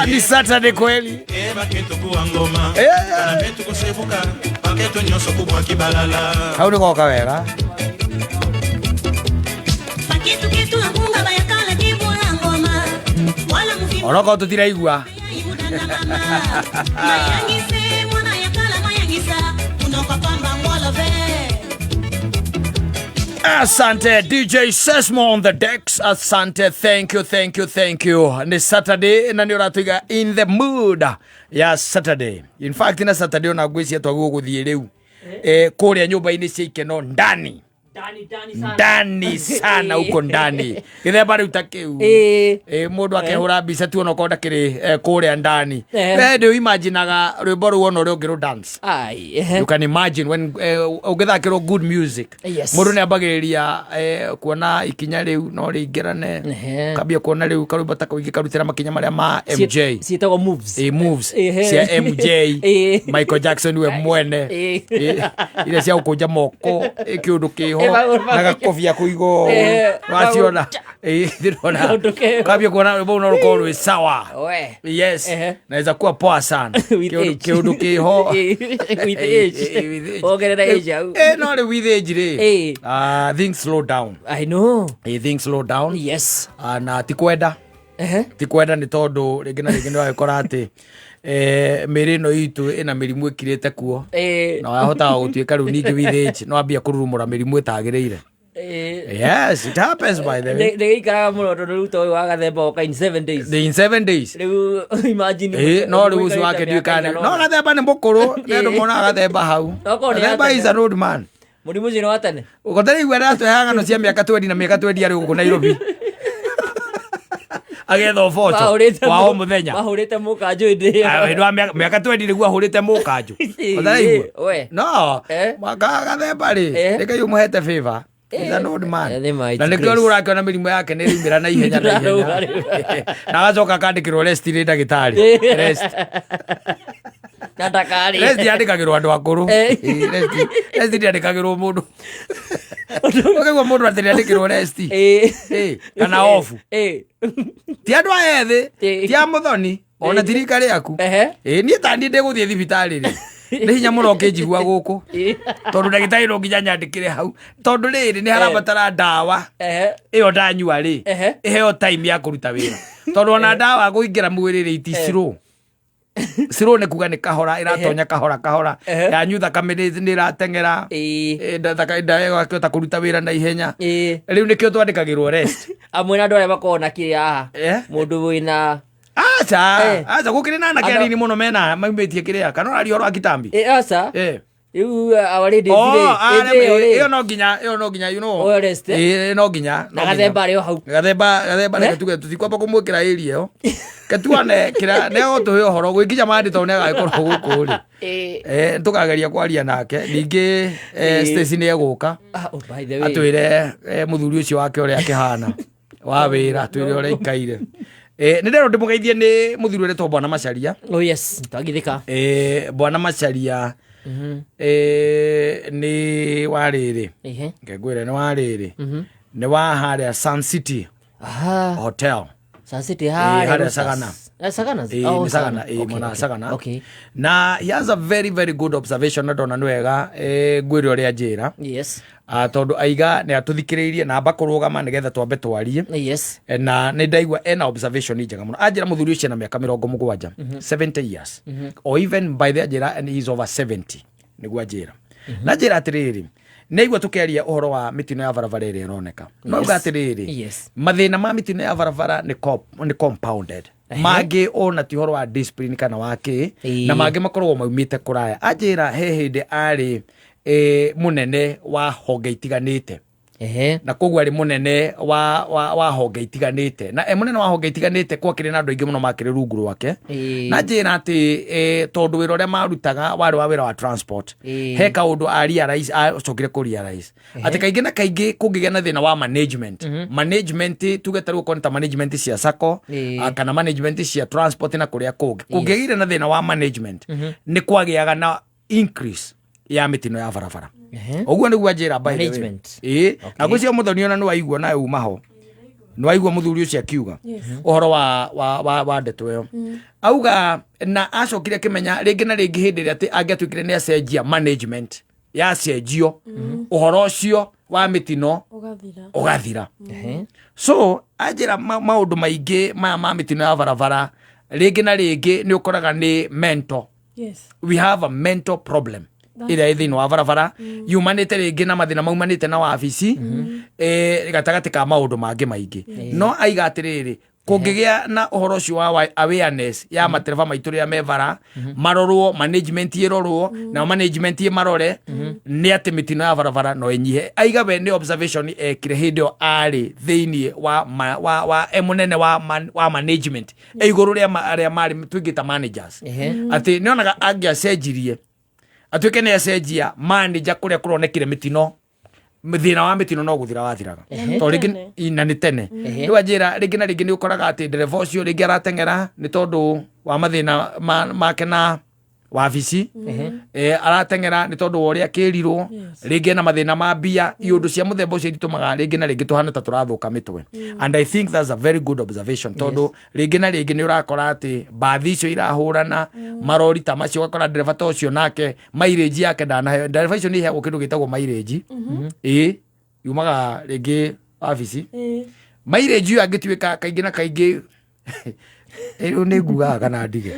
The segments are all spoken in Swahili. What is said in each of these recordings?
Ni Saturday kweli. Hauni kwa kawera. Onoko tutira igua. Asante DJ Sesmo on the decks. Asante, thank you. Ni Saturday na ni uratuiga in the mood ya Saturday. In fact na Saturday na gwisi atwaguo guthie riu kuria nyumba-ini cia ikeno ndani sana huko ndani githemba riu takiu mundu akehura mbica tu onokonda kiri kuria ndani ndio imaginaga rwimbo ru ono ru dance. You can imagine when ugithakirwo good music mundu ne ambagiriria kuona ikinya riu no ringirane kabia kuona riu karumba takuingi karutira makinya maria ma MJ cietagwo moves cia MJ Michael Jackson we mwene ile cia ukunja moko kiundu kiho naga kofia kuigo waciona ndirona kabia kuona bo no rukoro sawa yes naweza kuwa poa sana kiundu kiho with age ogerera age au no le with age re things slow down. I know things slow down. Yes na tikwenda tikwenda ni tondu ringi na ringi no ikora ati mirino itu ina mirimu ikirite kuo na wahota gutuika riu ningi with age no ambia kururumura mirimu itagirire. Yes, it happens by the way. They ikaraga muno tondu to wa gathemba oka in 7 days. In 7 days. Riu imagine no riu ucio wake ndiukane no gathemba ni mukuru ndu mona gathemba hau. Gathemba is a road man. Murimu zino watane. Ukothari igwera atuheanga no cia miaka 20 na miaka 20 ari guku Nairobi. Agetho foto wao muthenya mahurite mukanju ndi ndo miaka 20 niguo ahurite mukanju uthari no gathemba ri reke yu muhete favor ida no man na nikio ru rakiona mirimu yake ni rimira na ihenya na gacoka kandikirwo rest ri ndagitari rest natakari rest yandikagirwo andu akuru rest yandikagirwo mundu okegwa mundu atiriandikirwo rest kana off ti andu aethi ti amuthoni ona thirikari yaku ni tandi ndiguthie thibitari ri ni hinya muno kinjigua guku tondu ndagitari no nginya nyandikire hau tondu riri ni harabatara ndawa iyo ndanyua ri iheo time ya kuruta wira tondu ona ndawa kuingira mwiriri itisiro siro ne kuga ni kahora iratonya kahora ya nyutha kamene ni ratengera ndathaka ndaega akota kuruta wira na ihenya riu nikio twandikagirwo rest amwe na ndore bakona kiria mundu wina acha gukire na nake ni muno mena maimetie kiria kana ari oro akitambi acha you awari ndithire iyo no nginya you know rest no nginya na gathemba rio hau gathemba ne tuge tutikwamba kumwikira area iyo katuane kira ne otuhe horo gwikinya mandi to ne gakorwo guku ri tukageria kwaria nake ningi station eguka by the way atwire muthuri ucio wake uri akihana wa wira atwire uri ikaire ni ndero ndimugeithie ni muthuri uri to Bwana Macharia. Yes twagithika Bwana Macharia ni wariri ngegwire ni wariri ni wa haria Sun City Hotel. Sun City Sagana. Sagana. Ni Sagana, mona Sagana. Okay. Na he has a very very good observation na dona nwega gwire uri ajira. Yes. Tondu aiga ne atuthikiririe na bakurugama nigetha twambe twarie. Yes. Na ni ndaigwa ena observation njega muno. Ajira muthuri ucio na miaka 70 70 years. Or even by the ajira and he is over 70 niguo ajira. Na ajira atiriri neigwa tukeria uhoro wa mitino ya barabara iri ironeka no gatiriri mathina ma mitino ya barabara ni compounded magi ona ti uhoro wa discipline kana wake na magi makorwo maumite kuraya ajira hehinde ari munene wa honge itiganite na kogwa ari munene wa honge itiganite na munene wa honge itiganite kwa kire na andu ingi muno makire rungu rwake na njira ati tondu wira uria marutaga wari wa wira wa transport he kaundu aria rais acokire kuria rais ati kaingi na kaingi kungigia na thina wa management tugetarwo konta management cia sako kana management cia transport na kuria kungigira na thina wa management ni kwagiaga na increase ya mitino ya barabara oguo niguo njira by the way na gucio muthoni ona no aigua na uma ho nwaigua muthuri ucio akiuga uhoro wa ndeto ĩyo auga na acokire kimenya ringi na ringi hindi ria ati angiatwikire ni acenjia management ya cenjio uhoro ucio wa mitino ugathira so ajira maundu maingi ma mitino ya barabara ringi na ringi ni ukoraga ni mental. We have a mental problem ira ithino wa barabara yumanite ringi na mathina maumanite na wabici gatagati ka maundu mangi maingi no aiga atiriri kungigia na uhoro ucio wa awareness ya matereva maitu ria mevara marorwo management irorwo na management marore ni ati mitino ya barabara no enyihe aiga we ni observation ekire hindio ari thiini wa emunene wa management iguru ria mari twigita managers ati nionaga angiacenjirie atwike ni acenjia manager kuria kuronekire mitino thina wa mitino no guthira wathiraga to ringi ina ni tene riu ajira ringi na ringi ni ukoraga ati dereva ucio ringi aratengera ni tondu wa mathina make na wabici aratengera ni tondu wa uria kirirwo ringi na mathina ma mbia iundu cia muthemba ucio itumaga ringi na ringi tuhana ta turathuka mitwe and I think that's a very good observation tondu ringi na ringi ni urakora ati bathi icio irahurana marori ta macio gakora dereva ta ucio nake mileage yake ndanahe dereva icio ni heagwo kindu gitagwo mileage yumaga ringi wabici mileage yu angituika kaingi na kaingi ni nguga kana ndige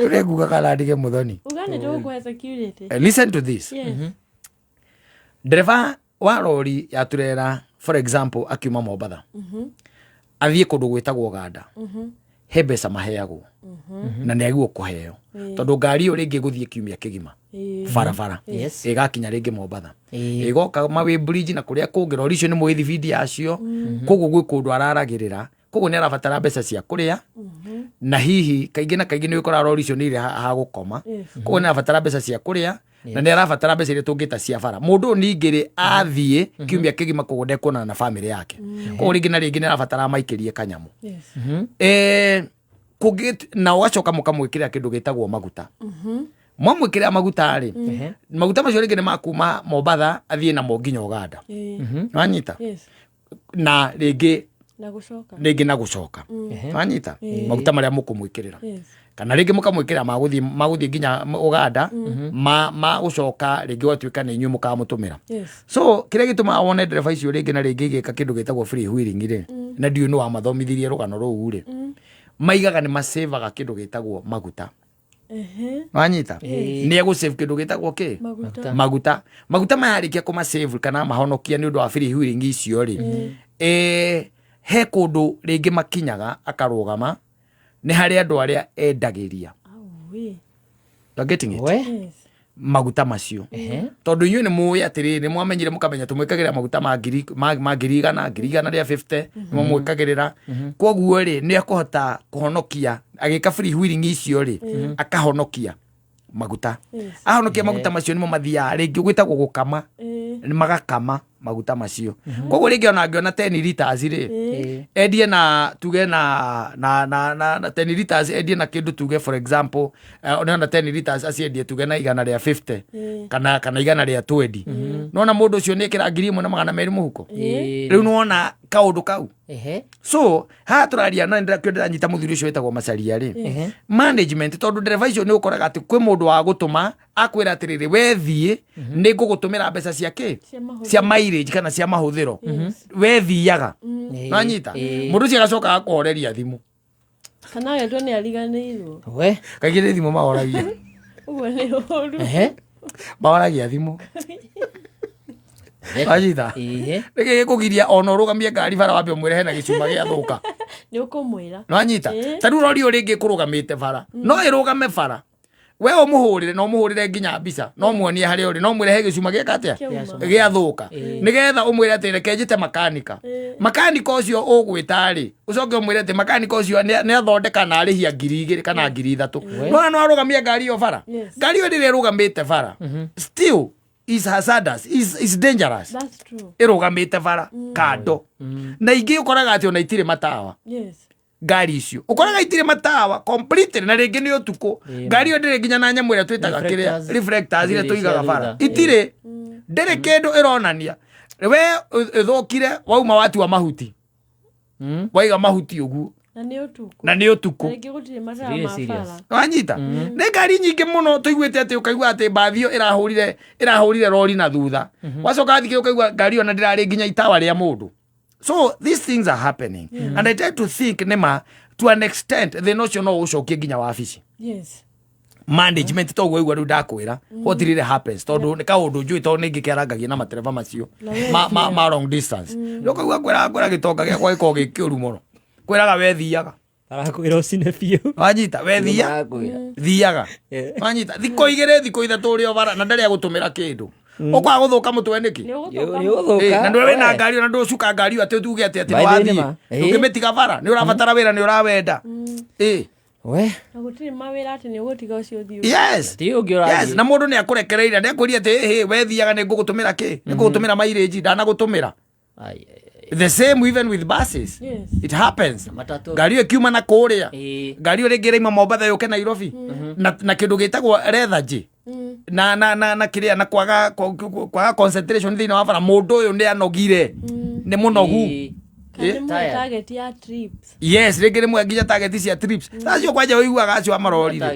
Urekuga kala ndige muthoni ugane ndogwa security listen to this dereva wa lori ya turera for example akiuma Mombatha athie kundu gwitagwo Ganda he mbeca maheagwo na ni agwo kuheo tondu ngari uri ngi guthie kiumia kigima barabara igakinya ringi Mombatha igoka mawe bridge na kuria kungi lori icio ni mwithi video yacio koguo gwi kundu araragirira koguo ni arabatara mbeca cia kuria na hihi kaingi na kaingi ni ukora lori icio ni ire ha gukoma koguo ni arabatara mbeca cia kuria na ni arabatara mbeca iria tungita cia bara mundu ningiri athie kiumia kigima koguo ndekuonana na family yake koguo ringi na ringi ni arabatara maikirie kanyamu kugi na wacoka mukamwikira kindu gitagwo maguta mwamwikira maguta ri maguta macio ringi ni makuma Mombatha athie na mo nginya Uganda wanyita na ringi na gucoka wanyita maguta maria mukumwikirira kana ringi mukamwikira maguthi nginya Uganda ma gucoka ringi watwika ni nyu mukamutumira so kire gituma wone dereva icio ringi na ringi gika kindu gitagwo free wheeling ri na ndiu no amathomithirie rugano ruu ri maigaga ni masevaga kindu gitagwo maguta wanyita ni ego save kindu gitagwo ki maguta mayarikia kuma save kana mahonokia ni undu wa free wheeling icio ri he kundu ringi makinyaga akarugama ni hari andu aria endagiria getting it maguta macio tondu inyu ni muyi atiri ni mwamenyire mukamenya tumwikagira maguta ma ngirigana ria 50 ni mwikagirira koguo ri ni akuhota kuhonokia agika free wheeling icio ri akahonokia maguta ahonokia maguta macio ni mo mathia ringi gwitagwo gukama ni magakama maguta macio koguo ringi ona ngiona 10 liters ri endie na tuge na 10 liters endie na kindu tuge for example ona 10 liters asiendie tuge na igana ria 50 kana igana ria 20 nona mundu ucio ni kira 1,200 muhuko riu nona kaundu kau so ha turaria na ndira kionda nyita muthuri ucio wetagwo Macharia ri management tondu dereva icio ni ukoraga ati kwi mundu wa gutuma akwira atiriri wethie ni ngugutumira mbeca ciake cia mileage kana cia mahuthiro wethiaga nanyita mundu ucio agacoka akoreria thimu kana yendo ni ariganirwo kagire thimu maoragia uwe ni horu maoragia thimu ajita rege kugiria ono rugamia ngari bara wambe mwire hena gicuma gia thuka ni ukumwira nanyita tadu rori ringi kurugamite bara no irugame bara we umuhurire no muhurire nginya mbica no muonie hari uri no mwire he gicuma gia katia gia thuka nigetha umwire ati reke njite makanika ucio ugwitari ucoke umwire ati makanika ucio ni athondeka na arihia 2,000 kana 3,000 no arugamia ngari yo bara ngari yo rire rugamite bara still is hazardous is dangerous. That's true. Irugamite bara kando na ingi ukoraga ati ona itire matawa ngari icio ukoraga itire matawa completely na ringi ni utuko ngari yo ndire nginya na nyamu ria twitaga kiria reflectors ire tuigaga bara itire ndere kendo ironania we thokire wauma watua mahuti waiga mahuti uguo na nĩ ũtukũ wanyita nĩ ngari nyingĩ mũno tũiguĩte atĩ ũkaigua atĩ mbathi ĩrahũrire rori na thutha wacoka thikĩ ũkaigua ngari ona ndĩrarĩ nginya itawa rĩa mũndũ. So these things are happening and I try to think nĩma to an extent the notion no ũcokie nginya wabici management to gũigua rĩu ndakwĩra what really happens tondũ nĩ kaũndũ njũĩ tondũ nĩ ngĩkĩarangagia na matereba macio ma long distance ũkaigua kwĩra gĩtonga gĩakwa gĩkoragwo gĩ kĩũru mũno kwĩraga we thiaga arakwĩra ũcine biũ wanyita we thiaga wanyita thikũ igĩrĩ thikũ ithatũ ũrĩ o bara na ndarĩ agũtũmĩra kĩndũ ũkwaga gũthũka mũtwe nĩkĩ na ndwe wĩna ngari na ndũcuka ngari atĩ tuge atĩ wathiĩ ndũngĩmĩtiga bara nĩ ũrabatara wĩra nĩ ũrawenda yes na mũndũ nĩ akũrekereire nĩ akwĩria atĩ we thiaga nĩ ngũgũtũmĩra kĩ nĩ ngũgũtũmĩra mileage ndanagũtũmĩra. The same even with buses. It happens. Ngari ĩkiuma na kũrĩa ngari ĩrĩa ĩraima Mombatha yũke Nairobi na kĩndũ gĩtagwo lethargy na kĩrĩa na kwaga concentration thĩinĩ wa bara mũndũ ũyũ nĩ anogire nĩ mũnogu yes rĩngĩ rĩmwe nginya target cia trips acio kwanja ũiguaga acio amarorire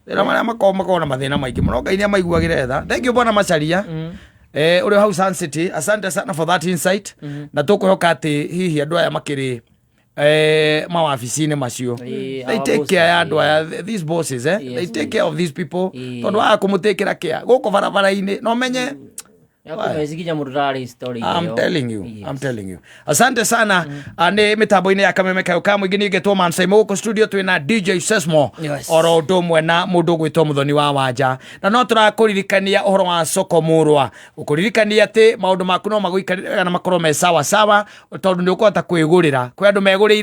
ĩra marĩa makoragwo na mathĩna maingĩ mũno Ngai nĩ amaiguagĩra tha. Thank you Bwana Macharia uri hau Sun City, asante sana for that insight na tukwĩhoka atĩ hihi andũ aya makĩrĩ mawabici-inĩ macio they take care ya andũ aya these bosses they take care of these people tondũ waga kũmũtĩkĩra care gũkũ barabara-inĩ no menye I'm telling you asante sana nĩ mĩtambo-inĩ ya kameme kayo ka mũingĩ nĩ ngetwo Mansai gũkũ studio twĩna DJ Sesmo oro ũndũ ũmwe na mũndũ ũgwĩtwo Mũthoni wa Wanja na no tũrakũririkania ũhoro wa Soko Mũrwa ũkũririkania atĩ maũndũ maku no magũikarĩra na makorwo me sawa tondũ nĩ ũkũhota kwĩgũrĩra kwĩ andũ megũrĩire